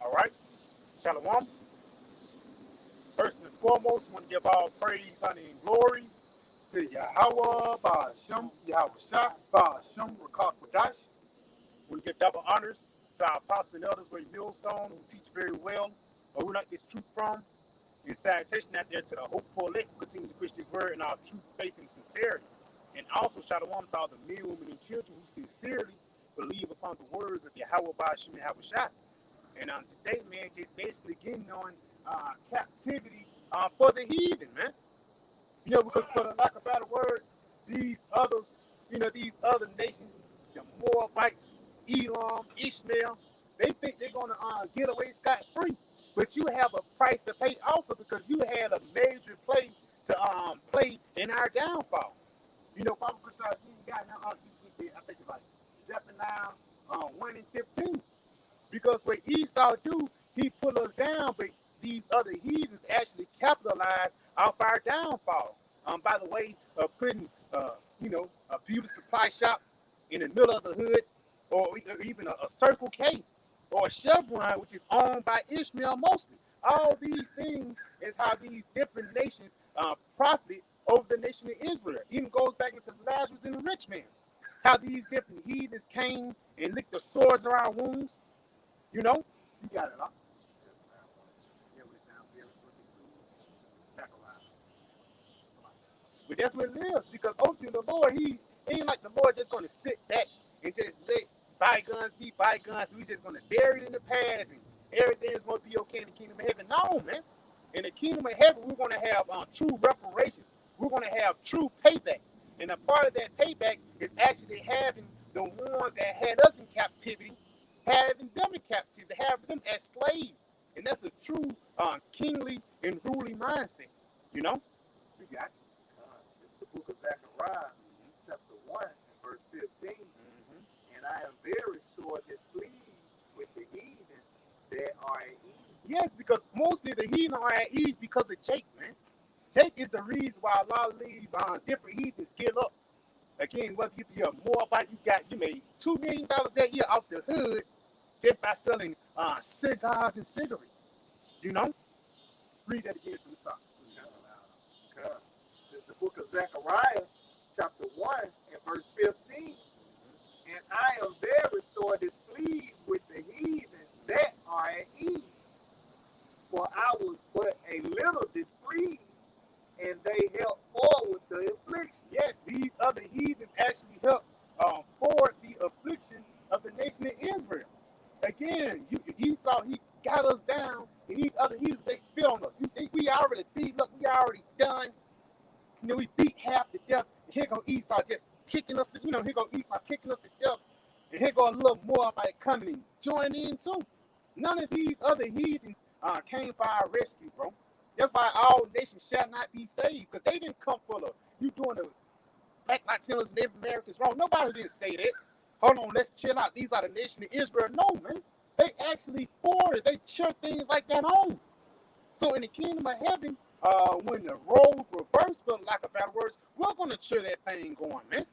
All right. Shalom. First and foremost, I want to give all praise, honor, and glory to Yahweh, Ba'ashem, Yahweh Shah, Ba'ashem, Rakak Wadash. We give double honors to our apostles and elders, great millstone, who teach very well, but who not gets truth from. And salutation out there to the hopeful elect who continue to preach this word in our truth, faith, and sincerity. And also shalom to all the men, women, and children who sincerely believe upon the words of Yahweh, Ba'ashem, Yahweh Shah. And today, man, just basically getting on captivity for the heathen, man. Because for the lack of better words, these others, these other nations, the Moabites, Elam, Ishmael, they think they're going to get away scot-free. But you have a price to pay also because you had a major play to play in our downfall. Papa Christoph, you got now, I think it's like Zephaniah 1 and 15. Because what Esau do, he put us down, but these other heathens actually capitalize off our downfall. By the way, putting a beauty supply shop in the middle of the hood, or even a Circle K, or a Chevron, which is owned by Ishmael mostly. All these things is how these different nations profited over the nation of Israel. Even goes back into Lazarus and the rich man. How these different heathens came and licked the sores of our wounds. You got it, huh? But that's what it is, because ultimately the Lord, he ain't like the Lord just going to sit back and just let bygones be bygones. We just going to bury it in the past and everything is going to be okay in the kingdom of heaven. No, man. In the kingdom of heaven, we're going to have true reparations. We're going to have true payback. And a part of that payback is actually having the ones that had us in captivity, having them in captivity, having them as slaves. And that's a true kingly and ruling mindset. We got it. It's the book of Zechariah, chapter 1, and verse 15. And I am very sore displeased with the heathen that are at ease. Yes, because mostly the heathen are at ease because of Jake, man. Jake is the reason why a lot of these different heathens give up. Again, whether you're more about you made $2 million that year off the hood just by selling cigars and cigarettes. Read that again from the top. It's the book of Zechariah, chapter 1, and verse 15. And I am very sore displeased with the heathen that are at ease. For I was but a little displeased, and they helped forward the affliction. Yes, these other heathens actually helped forward the affliction of the nation of Israel. Again, Esau, he got us down, and these other heathens, they spit on us. You think we already beat up, we already done. We beat half to death. And here go Esau just kicking us, here go Esau kicking us to death. And here go a little more by coming and joining in too. None of these other heathens came for our rescue, bro. That's why all nations shall not be saved, because they didn't come full of you doing the Black Latinos and Native Americans wrong. Nobody didn't say that. Hold on, let's chill out. These are the nation of Israel. No, man. They actually forwarded. They cheer things like that on. So in the kingdom of heaven, when the roles reverse, for lack of better words, we're going to cheer that thing going, man.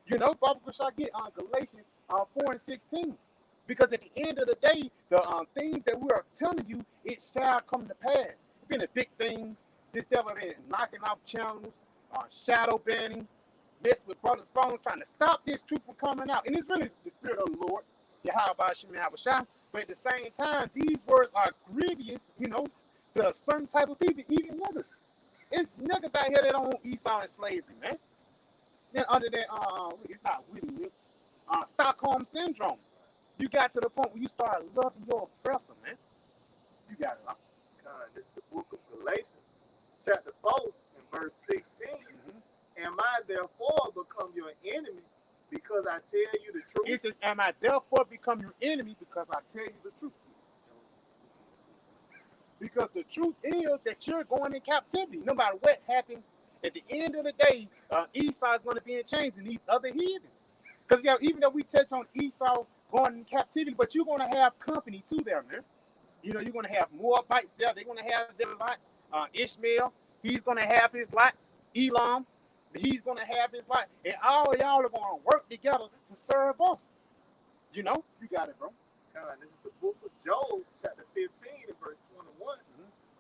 Bible shall get on Galatians 4 and 16. Because at the end of the day, the things that we are telling you, it shall come to pass. It's been a big thing. This devil been knocking off channels, shadow banning, messing with brothers' phones, trying to stop this truth from coming out. And it's really the spirit of the Lord, Yahweh Ba'ashem, Yahweh Shah. But at the same time, these words are grievous, to a certain type of people, even niggas. It's niggas out here that don't Esau and slavery, man. Then under that, it's not really Stockholm syndrome. You got to the point where you start loving your oppressor, man. You got it, huh? This is the book of Galatians, chapter 4, and verse 16. Am I therefore become your enemy because I tell you the truth? It says, am I therefore become your enemy because I tell you the truth? Because the truth is that you're going in captivity. No matter what happened, at the end of the day, Esau is going to be in chains and these other heathens. Because even though we touch on Esau going in captivity, but you're going to have company too there, man. You're going to have Moabites there. They're going to have their lot. Ishmael, he's going to have his lot. Elam, he's going to have his lot. And all y'all are going to work together to serve us. You got it, bro. This is the book of Job, chapter 15, and verse 21.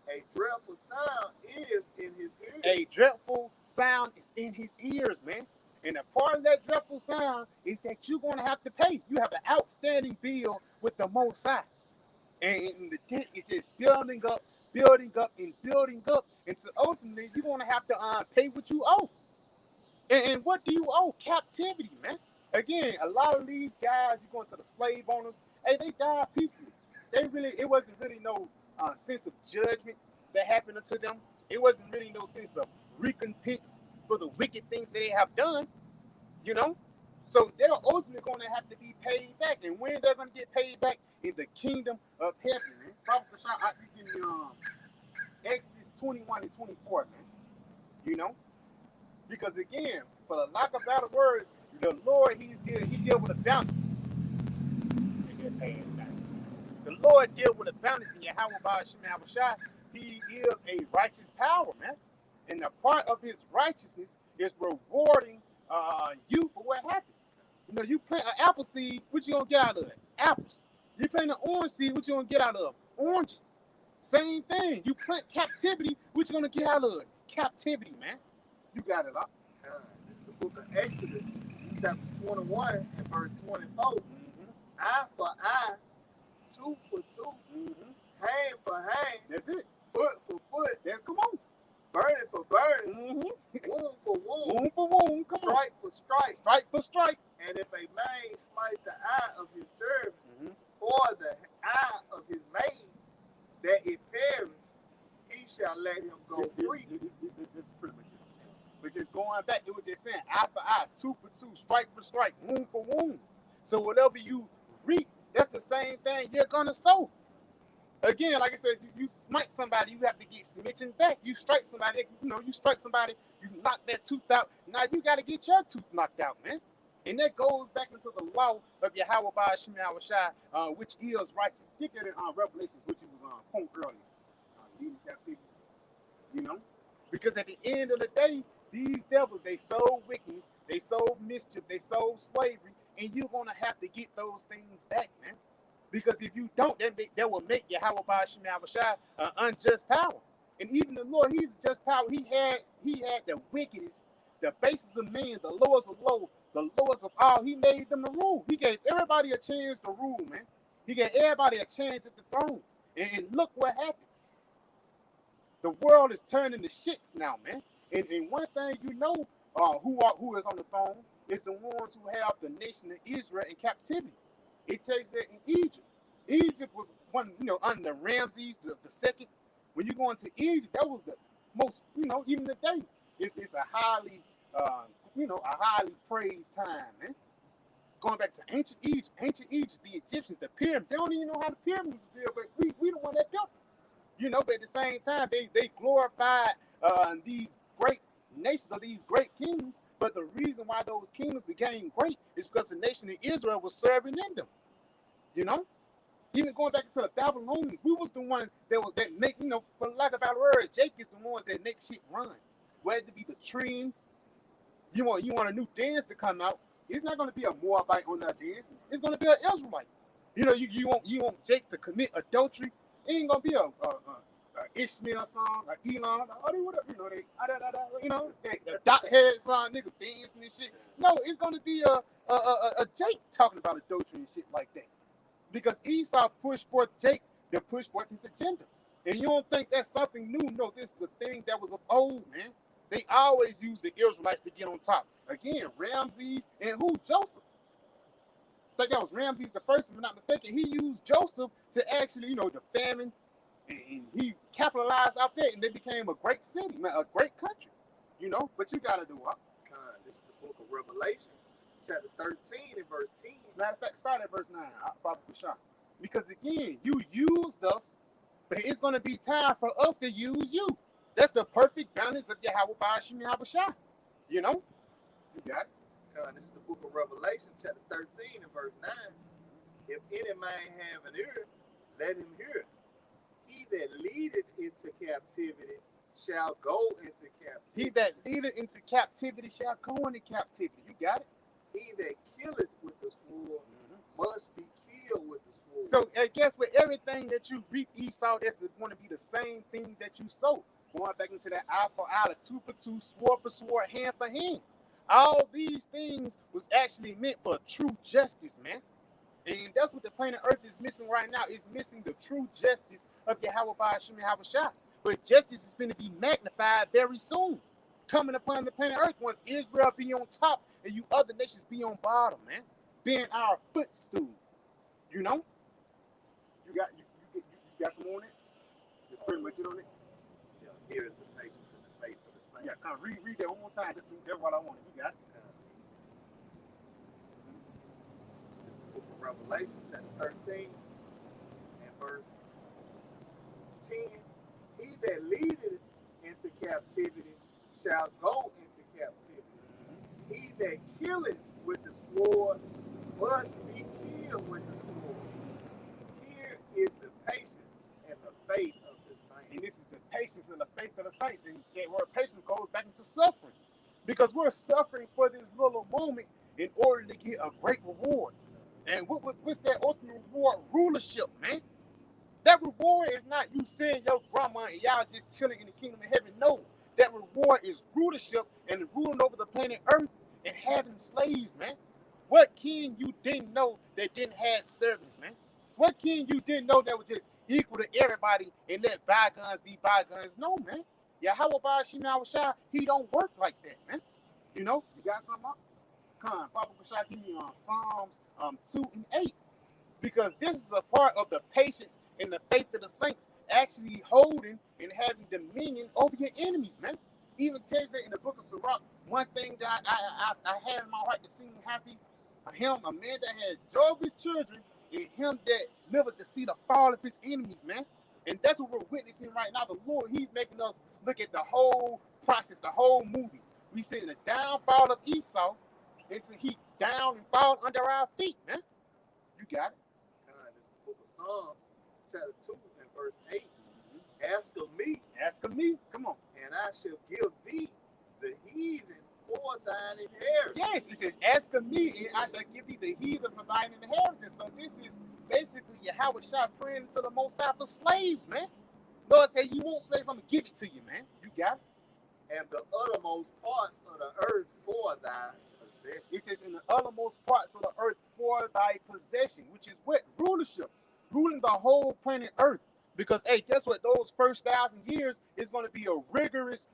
A dreadful sound is in his ears. A dreadful sound is in his ears, man. And a part of that dreadful sound is that you're going to have to pay. You have an outstanding bill with the Most High. And the debt is just building up, and building up. And so ultimately, you're going to have to pay what you owe. And what do you owe? Captivity, man. Again, a lot of these guys, you going to the slave owners, hey, they died peacefully. It wasn't really no sense of judgment that happened to them. It wasn't really no sense of recompense for the wicked things that they have done, you know? So they're ultimately going to have to be paid back. And when they're going to get paid back in the kingdom of heaven, man. Prophet Prashant, I give you Exodus 21 and 24, man. You know? Because again, for the lack of better words, the Lord, he deal with a balance. The Lord deal with a balance in Yahweh Ba'ashem Yahushua. He is a righteous power, man. And a part of his righteousness is rewarding you for what happened. You know, you plant an apple seed, what you gonna get out of it? Apples. You plant an orange seed, what you gonna get out of it? Oranges. Same thing. You plant captivity, what you gonna get out of it? Captivity, man. You got it up. This is the book of Exodus, chapter 21 and verse 24. Eye for eye, tooth for tooth, hand for hand. That's it. Foot for foot. Yeah, come on. Burden for burden. Wound for wound. Wound for wound. Come on. Strike for strike. Strike for strike. And if a man smite the eye of his servant or the eye of his maid, that it perish, he shall let him go free. This is pretty much it. But just going back, it was just saying eye for eye, tooth for tooth, strike for strike, wound for wound. So whatever you reap, that's the same thing you're gonna sow. Again, like I said, you smite somebody, you have to get smitten back. You strike somebody, you strike somebody, you knock that tooth out. Now you got to get your tooth knocked out, man. And that goes back into the law of Yahweh Ba'ashem Yahushua, which is righteous. Get that in Revelations, which was point earlier. Leading captivity, you know, because at the end of the day, these devils, they sow wickedness, they sow mischief, they sow slavery, and you're gonna have to get those things back, man. Because if you don't, then they will make Yahweh Ba'ashem Yahushua an unjust power. And even the Lord, he's a just power. He had the wickedness, the basis of man, the lowest of low, the lowest of all. He made them to rule. He gave everybody a chance to rule, man. He gave everybody a chance at the throne. And look what happened. The world is turning to shits now, man. And one thing you know, who is on the throne is the ones who have the nation of Israel in captivity. It tells that in Egypt. Egypt was one, under Ramses the second. When you go into Egypt, that was the most, even today, it's a highly, a highly praised time, man. Going back to ancient Egypt, the Egyptians, the pyramids, they don't even know how the pyramids were built, but we the one that built them. But at the same time, they glorified these great nations or these great kings. But the reason why those kingdoms became great is because the nation of Israel was serving in them. Even going back to the Babylonians, we was the one that make, for lack of better words, Jake is the ones that make shit run. Whether it be the trends, you want a new dance to come out. It's not going to be a Moabite on that dance. It's going to be an Israelite. You want Jake to commit adultery. It ain't going to be a Ishmael song, a Elon, the dot head song, niggas dancing and shit. No, it's gonna be a Jake talking about adultery and shit like that. Because Esau pushed forth Jake to push forth his agenda. And you don't think that's something new? No, this is a thing that was of old, man. They always use the Israelites to get on top. Again, Ramses and who? Joseph. I think that was Ramses the first, if I'm not mistaken. He used Joseph to actually, the famine. And he capitalized out there, and they became a great city, man, a great country, But you gotta do what? This is the book of Revelation, chapter 13 and verse 10. Matter of fact, start at verse 9. Because again, you used us, but it's gonna be time for us to use you. That's the perfect balance of Yahweh Ba'ashem Yahushua. You got it. This is the book of Revelation, chapter 13 and verse 9. If any man have an ear, let him hear. He that leadeth into captivity shall go into captivity. He that leadeth into captivity shall go into captivity. You got it? He that killeth with the sword must be killed with the sword. So guess what? Everything that you reap, Esau, that's going to be the same things that you sow. Going back into that eye for eye, tooth for tooth, sword for sword, hand for hand. All these things was actually meant for true justice, man. And that's what the planet Earth is missing right now. It's missing the true justice of Yahweh Ba'ashim Yahushua. But justice is going to be magnified very soon. Coming upon the planet Earth once Israel be on top and you other nations be on bottom, man. Being our footstool. You know? You got some on it? That's pretty much it on it. Yeah, here is the patience and the faith of the saints. Yeah, kind of read that one more time. That's what I wanted. You got it. Book of Revelation, chapter 13, and verse 10. He that leadeth into captivity shall go into captivity. He that killeth with the sword must be killed with the sword. Here is the patience and the faith of the saints. And this is the patience and the faith of the saints. And that word patience goes back into suffering. Because we're suffering for this little moment in order to get a great reward. And what's that ultimate reward? Rulership, man. That reward is not you seeing your grandma and y'all just chilling in the kingdom of heaven. No. That reward is rulership and ruling over the planet Earth and having slaves, man. What king you didn't know that didn't have servants, man? What king you didn't know that was just equal to everybody and let bygones be bygones? No, man. Yahweh Ba'ashim Yahushua, he don't work like that, man. You know, you got something up? Come on, Papa Bashar, give me on Psalms 2 and 8. Because this is a part of the patience and the faith of the saints actually holding and having dominion over your enemies, man. Even tells that in the book of Sirach, one thing that I had in my heart to see him happy, him, a man that had joy of his children, and him that lived to see the fall of his enemies, man. And that's what we're witnessing right now. The Lord, he's making us look at the whole process, the whole movie. We see the downfall of Esau until he down and fall under our feet, man. You got it. This is the book of Psalms, chapter 2 and verse 8. Ask of me. Ask of me. Come on. And I shall give thee the heathen for thine inheritance. Yes, it says, ask of me, and I shall give thee the heathen for thine inheritance. So this is basically Yahweh Shah praying to the Most High for slaves, man. Lord said, you want slaves, I'm going to give it to you, man. You got it. And the uttermost parts of the earth for thy possession. It says, in the uttermost parts of the earth for thy possession, which is what? Rulership. Ruling the whole planet Earth. Because, hey, guess what? Those first 1,000 years is going to be a rigorous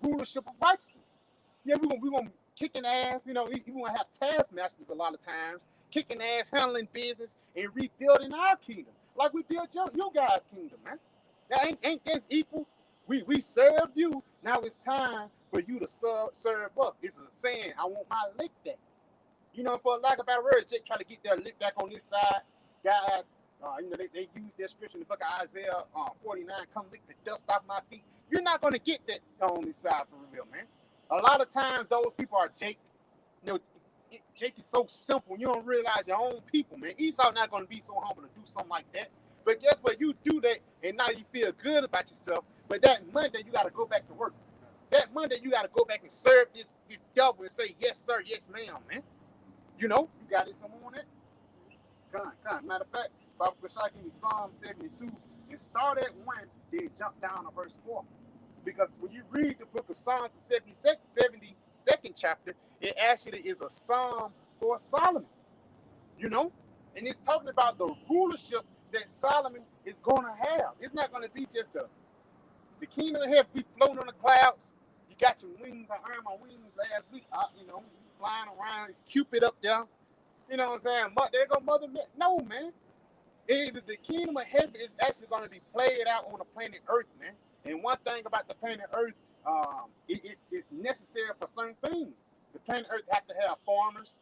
rulership of righteousness. Yeah, we're going to kicking ass. You know, we're going to have taskmasters a lot of times, kicking ass, handling business, and rebuilding our kingdom. Like we built your guys' kingdom, man. That ain't this equal? We serve you. Now it's time for you to serve us. It's a saying, I want my lick back. You know, for lack of better words, Jake try to get their lick back on this side. Guys, they use their scripture in the book of Isaiah 49, come lick the dust off my feet. You're not going to get that on this side for real, man. A lot of times those people are Jake. You know, Jake is so simple. You don't realize your own people, man. Esau not going to be so humble to do something like that. But guess what? You do that, and now you feel good about yourself. But that Monday, you got to go back to work. That Monday, you got to go back and serve this devil and say, yes, sir, yes, ma'am, man. You know, you got it somewhere on that? Come on. Matter of fact, Baba Bashar give me Psalm 72 and start at 1, then jump down to verse 4. Because when you read the book of Psalms, the 72nd chapter, it actually is a psalm for Solomon. You know? And it's talking about the rulership that Solomon is going to have. It's not going to be just the kingdom of heaven be floating on the clouds. You got your wings. I earned my wings last week. Flying around. It's Cupid up there. You know what I'm saying? There go Mother Mary. No, man. The kingdom of heaven is actually going to be played out on the planet Earth, man. And one thing about the planet Earth, it's necessary for certain things. The planet Earth have to have farmers,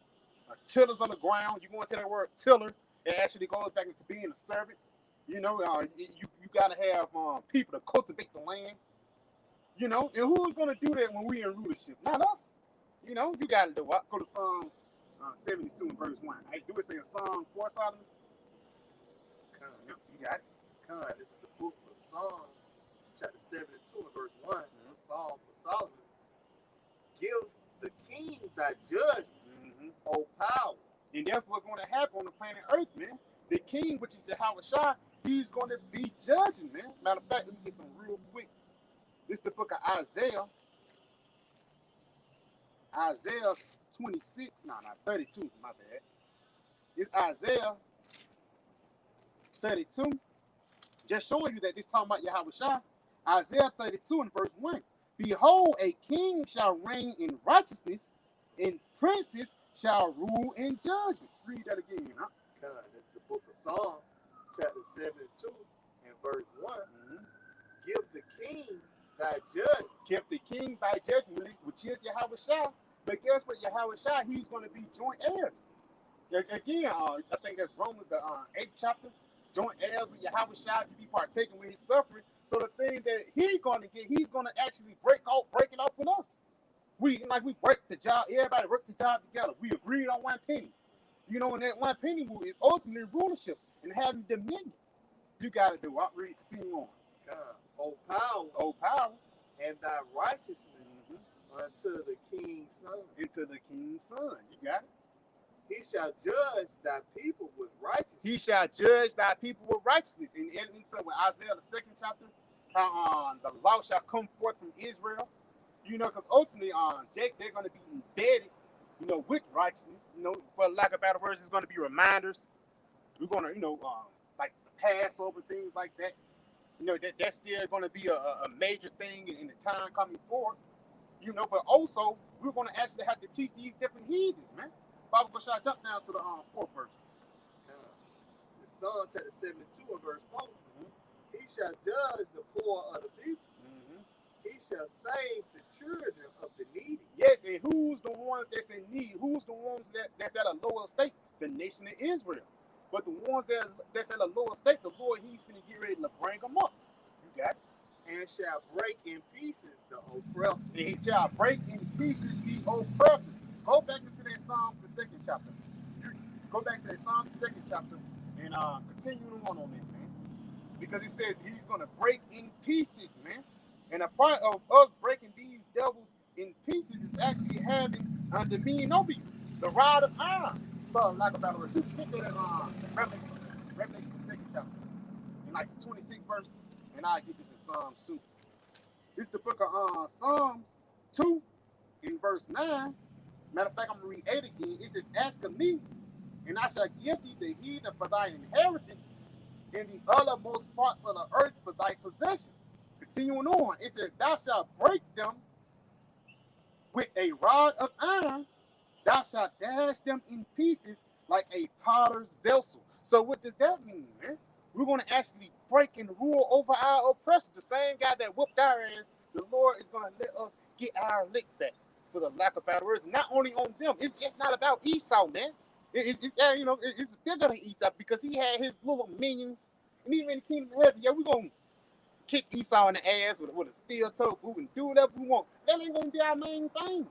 tillers on the ground. You go into that word tiller, it actually goes back into being a servant. You know, you got to have people to cultivate the land. You know, and who's going to do that when we in rulership? Not us. You know, you got to do what? Go to Psalms 72 and verse 1. Hey, do it say a song for Solomon? Yep, you got it. This is the book of Psalms, chapter 72 and verse 1. Psalm for Solomon. Give the king thy judgment, O power. And that's what's going to happen on the planet Earth, man. The king, which is Yahushua, he's going to be judging, man. Matter of fact, let me get some real quick. This is the book of Isaiah. Isaiah 26, no, not 32, my bad. It's Isaiah 32. Just showing you that this talking about Yahushua. Isaiah 32 and verse 1. Behold, a king shall reign in righteousness, and princes shall rule in judgment. Read that again, huh? God, that's the book of Psalms, chapter 72 and verse 1. Mm-hmm. Give the king thy judgment. Give the king thy judgment, which is Yahushua. But guess what? Yahushua, he's going to be joint heir. Again, I think that's Romans, the 8th chapter. Joint heirs with Yahushua to be partaking with his suffering. So the thing that he's going to get, he's going to actually break it off with us. We break the job. Everybody work the job together. We agreed on one penny. You know, and that one penny is ultimately rulership and having dominion. You got to do what? Read, continue on. O power, and thy righteousness unto the king's son. Into the king's son. You got it. He shall judge thy people with righteousness. He shall judge thy people with righteousness. And so with Isaiah, the 2nd chapter, the law shall come forth from Israel. You know, because ultimately, they're going to be embedded, you know, with righteousness. You know, for lack of better words, it's going to be reminders. We're going to, you know, like the Passover, things like that. You know, that's still going to be a major thing in the time coming forward. You know, but also, we're going to actually have to teach these different heathens, man. Bible shall jump down to the 4th verse. The Psalm chapter 72 and verse 4. Mm-hmm. He shall judge the poor of the people. Mm-hmm. He shall save the children of the needy. Yes, and who's the ones that's in need? Who's the ones that's at a lower state? The nation of Israel. But the ones that's at a lower state, the Lord, he's going to get ready to bring them up. You got it? And shall break in pieces the oppressors. And he shall break in pieces the oppressors. Go back into that Psalms, the 2nd chapter. Go back to that Psalms, the 2nd chapter, and continue on that, man. Because it says he's going to break in pieces, man. And a part of us breaking these devils in pieces is actually having dominion over you. The rod of iron. So, like about a look at Revelation, the 2nd chapter, in like the 26th verse, and I get this in Psalms 2. This is the book of Psalms 2, in verse 9. Matter of fact, I'm going to read 8 again. It says, ask of me, and I shall give thee the heathen for thine inheritance, and the uttermost parts of the earth for thy possession. Continuing on, it says, thou shalt break them with a rod of iron, thou shalt dash them in pieces like a potter's vessel. So what does that mean, man? We're going to actually break and rule over our oppressor. The same guy that whooped our ass, the Lord is going to let us get our lick back. For the lack of better words, not only on them, it's just not about Esau, man. It's you know, it's bigger than Esau because he had his little minions, and even in the kingdom of heaven, yeah, we're gonna kick Esau in the ass with a steel toe boot and do whatever we want. That ain't gonna be our main thing.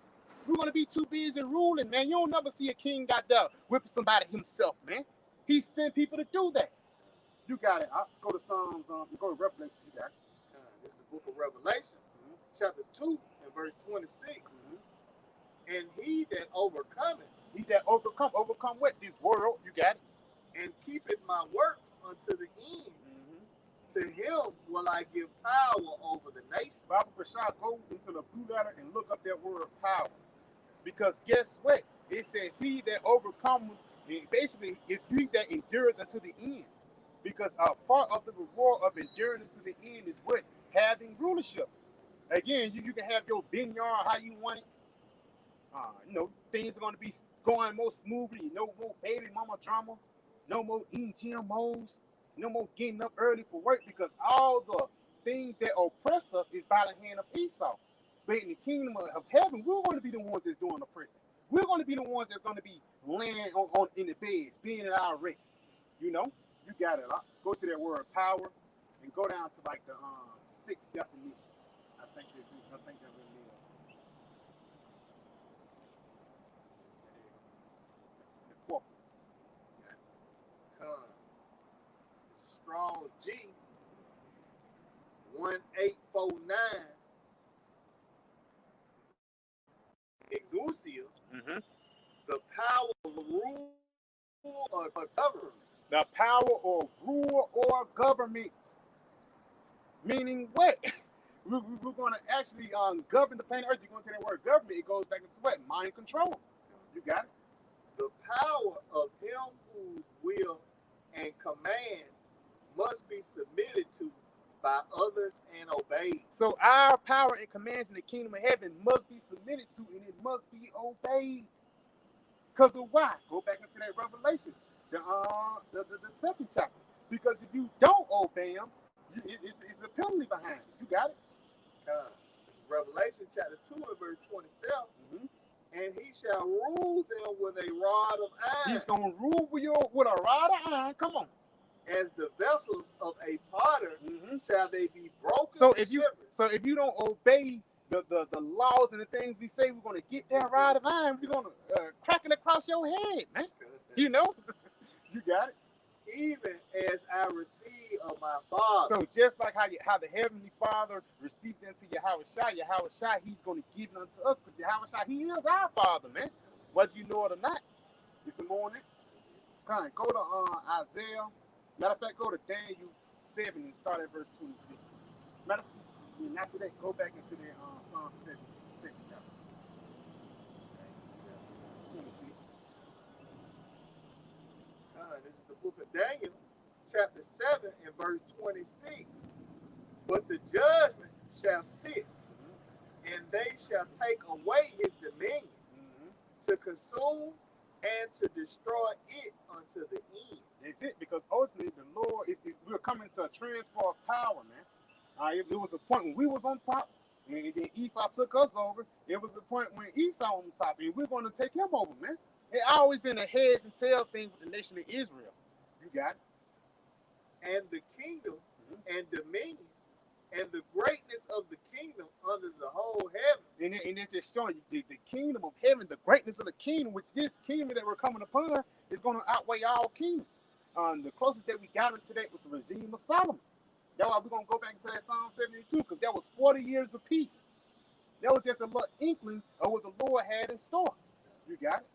We're gonna be too busy ruling, man. You don't never see a king got there whipping somebody himself, man. He sent people to do that. You got it. I'll go to Psalms. Go to Revelation. You got it. This is the book of Revelation, chapter 2 and verse 26. And he that overcometh, overcome what? This world, you got it. And keepeth my works unto the end. To him will I give power over the nation. Bible Prashad, go into the blue letter and look up that word power. Because guess what? It says he that overcometh, basically, it's he that endureth unto the end. Because a part of the reward of enduring unto the end is what? Having rulership. Again, you can have your vineyard how you want it. You know, things are going to be going more smoothly. No more baby mama drama. No more eating GMOs. No more getting up early for work because all the things that oppress us is by the hand of Esau. But in the kingdom of heaven, we're going to be the ones that's doing the oppressing. We're going to be the ones that's going to be laying on in the beds, being at our rest. You know, you got it. Go to that word power and go down to like the 6th definition. I think that really is. Strong's G 1849 exousia, the power of rule or government. the power or rule or government. Meaning what? We're going to actually govern the planet Earth. You're going to say that word government. It goes back into what? Mind control. You got it? The power of him whose will and commands must be submitted to by others and obeyed. So our power and commands in the kingdom of heaven must be submitted to, and it must be obeyed. Because of why? Go back into that Revelation, the second chapter. Because if you don't obey him, it's a penalty behind it. You got it? Revelation chapter 2 and verse 27. And he shall rule them with a rod of iron. He's going to rule with a rod of iron. Come on. As the vessels of a potter shall they be broken. So if you don't obey the laws and the things we say, we're going to get that rod of iron. We're going to crack it across your head, man. You know? You got it. Even as I receive of my Father. So just like how the Heavenly Father received unto Yahushua, he's going to give it unto us, because Yahushua, he is our Father, man. Whether you know it or not. It's a morning. Come on, go to Isaiah. Matter of fact, go to Daniel 7 and start at verse 26. Matter of fact, and after that, go back into the Psalm 7, second chapter. 26. This is the book of Daniel, chapter 7 and verse 26. But the judgment shall sit, and they shall take away his dominion, to consume and to destroy it unto the end. That's it, because ultimately the Lord we're coming to a transfer of power, man. It was a point when we was on top, and then Esau took us over. It was a point when Esau on top, and we're going to take him over, man. It's always been a heads and tails thing with the nation of Israel. You got it. And the kingdom and dominion and the greatness of the kingdom under the whole heaven. And it's just showing you the kingdom of heaven, the greatness of the kingdom, which this kingdom that we're coming upon is going to outweigh all kingdoms. The closest that we got into that was the regime of Solomon. That's why we're going to go back into that Psalm 72, because that was 40 years of peace. That was just a little inkling of what the Lord had in store. You got it?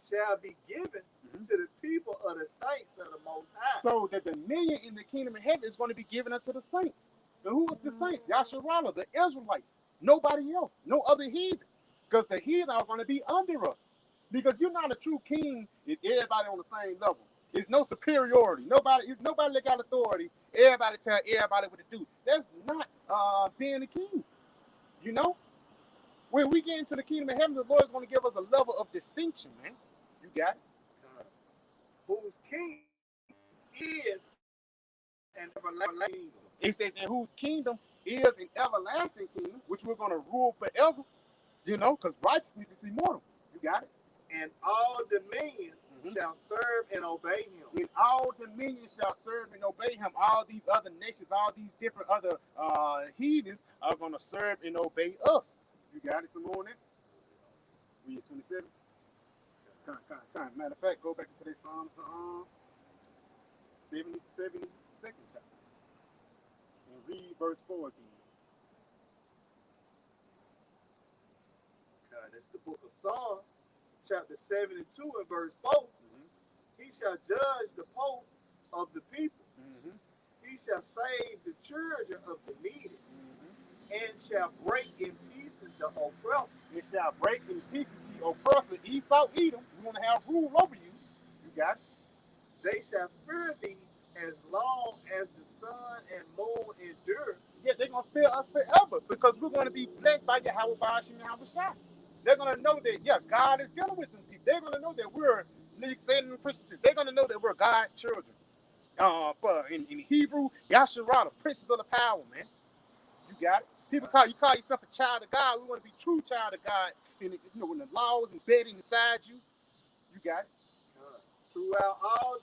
Shall be given to the people of the saints of the Most High. So the dominion in the kingdom of heaven is going to be given unto the saints. And who is the saints? Yasharallah, the Israelites. Nobody else. No other heathen. Because the heathen are going to be under us. Because you're not a true king if everybody on the same level. There's no superiority. Nobody that got authority. Everybody tell everybody what to do. That's not being a king. You know? When we get into the kingdom of heaven, the Lord is going to give us a level of distinction, man. You got it? Whose king is an everlasting kingdom. It says, and whose kingdom is an everlasting kingdom, which we're going to rule forever, you know, because righteousness is immortal. You got it? And all dominions shall serve and obey him. And all dominions shall serve and obey him. All these other nations, all these different other heathens are going to serve and obey us. You got it, Simone? Read 27. Matter of fact, go back into that Psalms 72nd chapter. And read verse 4 again. That's the book of Psalms, chapter 72 and verse 4. He shall judge the poor of the people. He shall save the children of the needy. And shall break in pieces the oppressor. It shall break in pieces the oppressor. Esau, Edom, we're going to have rule over you. You got it? They shall fear thee as long as the sun and moon endure. Yeah, they're going to fear us forever, because we're going to be blessed by Yahweh Ba'ashim Yahushua. They're going to know that, yeah, God is dealing with them people. They're going to know that we're Satan and Christians. They're going to know that we're God's children. In Hebrew, Yasharah, the princess of the power, man. You got it? People call yourself a child of God. We want to be true child of God. And when the law is embedded inside you, you got it. Throughout all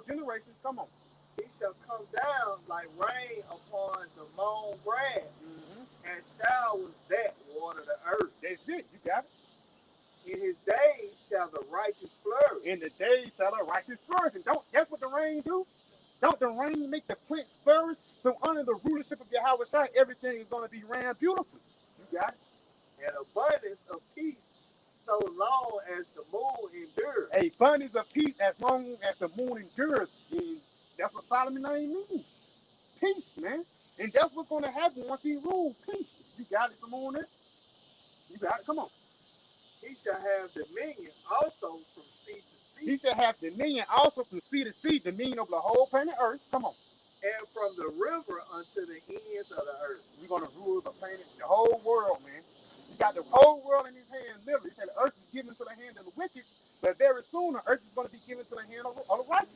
generations, come on. He shall come down like rain upon the long grass, and showers that water the earth. That's it. You got it. In his days shall the righteous flourish. In the days shall the righteous flourish. And that's what the rain do. Don't the rain make the plants flourish? So under the rulership of Yahweh, everything is going to be ran beautifully. You got it? And abundance of peace so long as the moon endures. abundance of peace as long as the moon endures. And that's what Solomon name means. Peace, man. And that's what's going to happen once he rules. Peace. You got it, Simone? You got it? Come on. He shall have dominion also from sea to sea. He shall have dominion also from sea to sea, dominion over the whole planet Earth. Come on. And from the river unto the ends of the earth. We're going to rule the planet, the whole world, man. He got the whole world in his hand, literally. He said the earth is given to the hand of the wicked, but very soon the earth is going to be given to the hand of the righteous.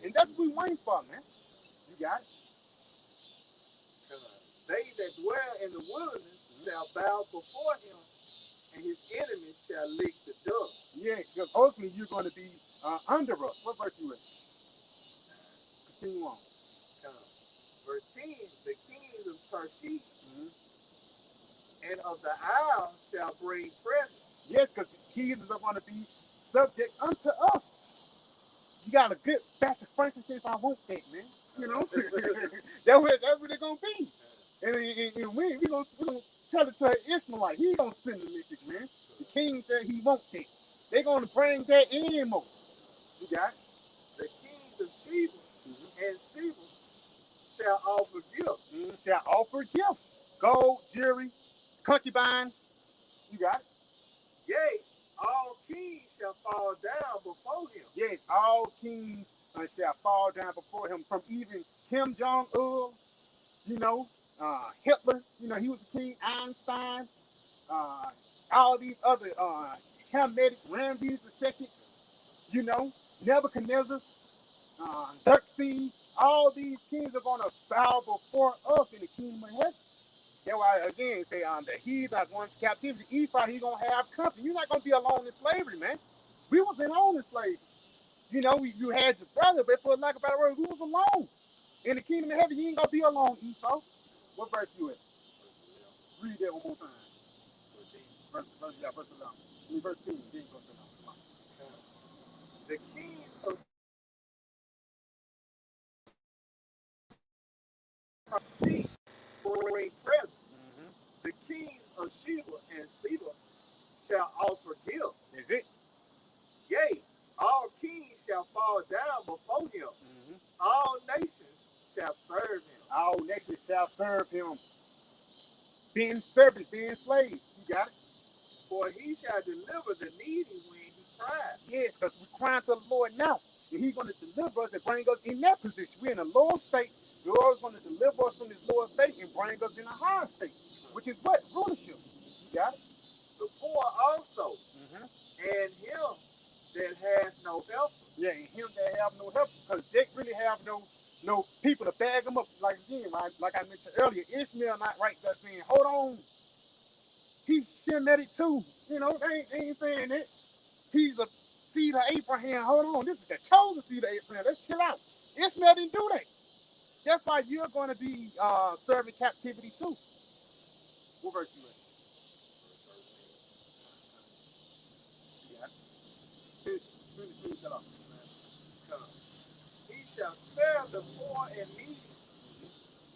And that's what we waiting for, man. You got it? They that dwell in the wilderness shall bow before him, and his enemies shall lick the dust. Yeah, because ultimately you're going to be under us. What verse you in? Continue on. Verse 10, the kings of Tarshish and of the isles shall bring presents. Yes, because the kings are going to be subject unto us. You got a good batch of frankincense, I want that, man. You know? that's what they're going to be. And we're going to tell it to an Ishmaelite. He going to send the message, man. The king said he won't that. They're going to bring that in more. You got it? The kings of Sheba and Seba shall offer gifts. Shall offer gifts. Gold, jewelry, concubines. You got it? Yea, all kings shall fall down before him. Yes, all kings shall fall down before him, from even Kim Jong-un, you know, Hitler, you know, he was a king, Einstein, all these other Hammetic, Ramses II, you know, Nebuchadnezzar, Xerxes, all these kings are going to bow before us in the kingdom of heaven. That's why, again, say the heathen are going to captivity. Esau, he's going to have company. You're not going to be alone in slavery, man. We wasn't alone in slavery. You know, you had your brother, but for lack of a better word, we was alone. In the kingdom of heaven, you ain't going to be alone, Esau. What verse you in? Read that one more time. Verse 11. Verse 10. The kings of Tarshish bring presents. The kings of Sheba and Seba shall offer gifts. Is it? Yea, all kings shall fall down before him. All nations shall serve him. All nations shall serve him. Being servants, being slaves. You got it? For he shall deliver the needy when he cries. Yes, because we're crying to the Lord now. And he's going to deliver us and bring us in that position. We're in a lower state. The Lord is going to deliver us from this lower state and bring us in a higher state. Which is what? Rulership. You got it? The poor also. And him that has no help. Yeah, and him that have no help. Because they really have no people to bag them up. Like again, like I mentioned earlier, Ishmael not right there saying, hold on. He's Shemitic too. You know, they ain't saying it. He's a seed of Abraham. Hold on. This is the chosen seed of Abraham. Let's chill out. Ishmael didn't do that. That's why you're going to be serving captivity too. What verse you in? He shall spare the poor and needy,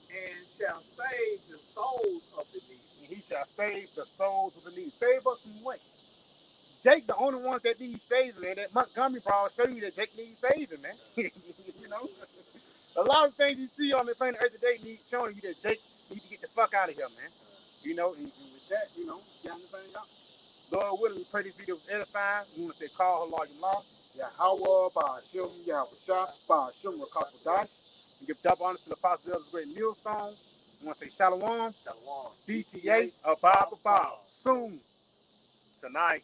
and shall save the souls of the needy. And he shall save the souls of the needy. Save us from what? Jake, the only ones that need saving, man. That Montgomery brawl show you that Jake needs saving, man. You know? A lot of things you see on the planet Earth today need showing you that Jake needs to get the fuck out of here, man. You know, and with that, you know, got anything up? Lord willing, we pray this video was edifying. We want to say, call her Lord your law. Yahweh, Ba'ashim, Yahweh Shah, Ba'ashim, Rakakadash. And give double honors to the apostles of the great millstone. We want to say, Shalom, Shalom. BTA, Abba, soon, tonight.